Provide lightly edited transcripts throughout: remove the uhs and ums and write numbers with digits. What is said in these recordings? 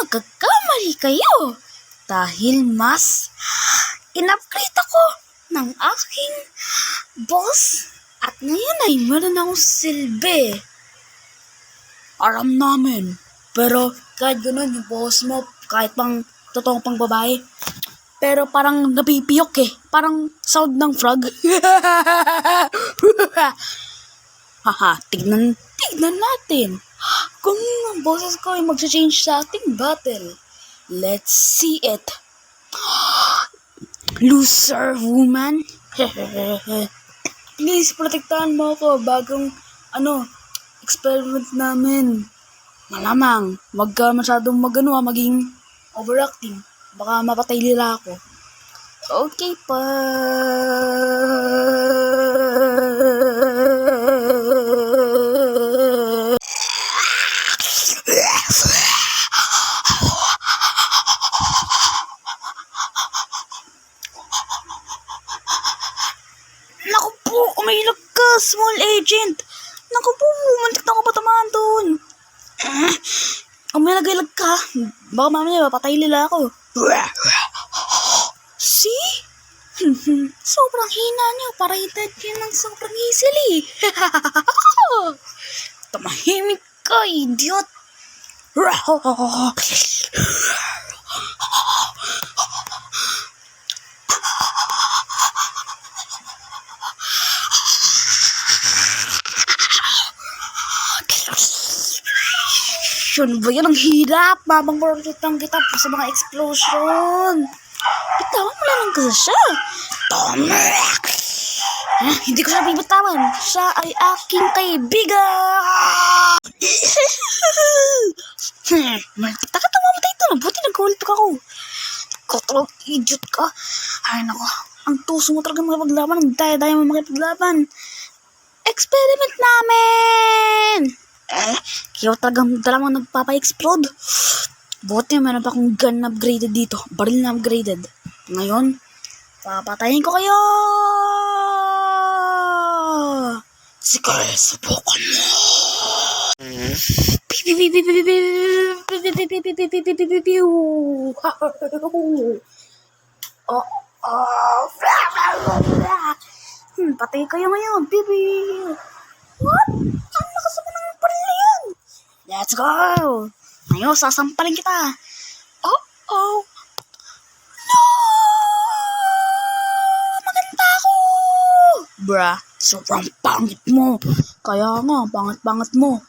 magkakamali kayo dahil mas in-upgrade ako ng aking boss at ngayon ay meron akong silbi. Aram namin, pero kahit gano'n yung boss mo, kahit pang totoong pang babae, pero parang napipiyok parang sound ng frog. Haha, tignan natin kung ang boses ko ay mag-change sa ating battle. Let's see it. Loser woman. Please, protektahan mo ako bagong experiment namin. Malamang, wag ka masyadong maging overacting. Baka mapatay nila ako. Okay pa. Naku po, umilag ka, small agent. Naku po, mantik na ako patamaan doon. Umilag ka. Baka mamaya mapatay nila ako. See? Sobrang hina niyo. Parated yun ng sobrang easily. Tumahimik ka, idiot. Yun ba yan? Ang hirap. Mabang-borotang kita sa mga explosion. Bitawan mo lang kasi siya. Tomek! Hindi ko siya bibitawan. Siya ay aking kaibigan. Malpita ka, tumamatay ito. Buti nag-ulpik ako. Kotrog, idiot ka. Ay nako, ang tuso mo talaga makipaglaban. Ang daya-daya mo makipaglaban. Experiment namin! Kaya talagang dalawang nagpapa-explode. Buti meron pa akong gun na upgraded dito. Baril na upgraded. Ngayon, papatayin ko kayo! Sige, subukan mo! Patay kayo ngayon, baby! What? Ang lakas naman ng baril na yan! Let's go! Ngayon, sasampalin kita! Oh! No! Maganda ako! Bruh, sobrang pangit mo! Kaya nga, pangit mo!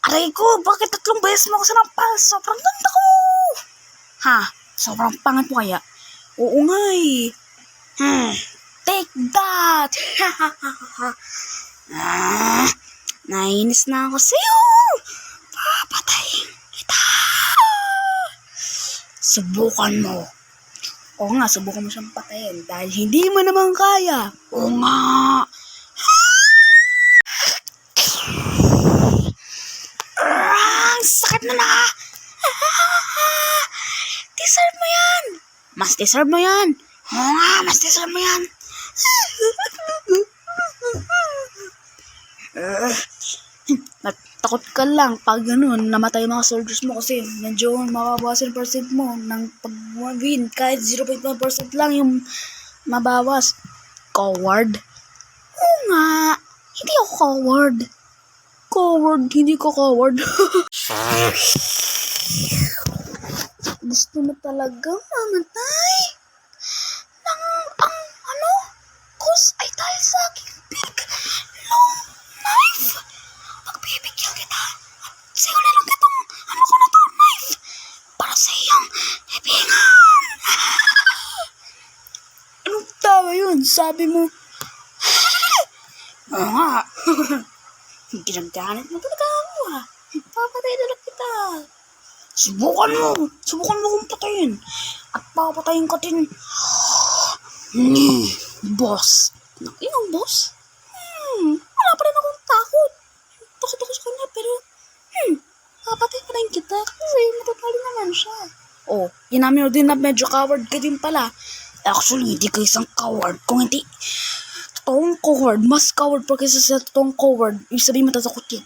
Aray ko, bakit 3 beses mo ako sinampal? Sobrang ganda ko! Ha? Sobrang pangit mo kaya? Oo nga eh! Take that! Nainis na ako sa'yo! Papatayin kita! Subukan mo. Oo nga, subukan mo siyang patayin dahil hindi mo naman kaya. Oo nga! Ang sakit na! Deserve mo yan! Mas deserve mo yan! Oo nga, mas deserve mo yan! Takot ka lang pag namatay mga soldiers mo kasi medyo mababawasan percent mo ng pag-win. Kahit 0.1% lang yung mabawas. Coward? Oo nga, hindi ako coward. Hindi ko coward. Gusto mo talaga mamatay? Cause ay dahil sa aking big, long knife. Magbibigyan kita. Sa'yo na lang itong, knife. Para sa iyong ibingan. Anong tawa yun? Sabi mo, oo nga. Ginagamit mo talaga ako Papatay na lang kita. Subukan mo kung patayin. At papatayin ka din ni boss. Yung boss? Wala pa rin akong takot. Takot ako sa kanya, pero papatay pa rin kita kasi matatali naman siya. Oh, inamin mo din na medyo coward ka din pala. Actually, hindi ka isang coward. Kung hindi totoong coward, mas coward pa kaysa sa totoong coward. Ibig sabihin matatakot yan.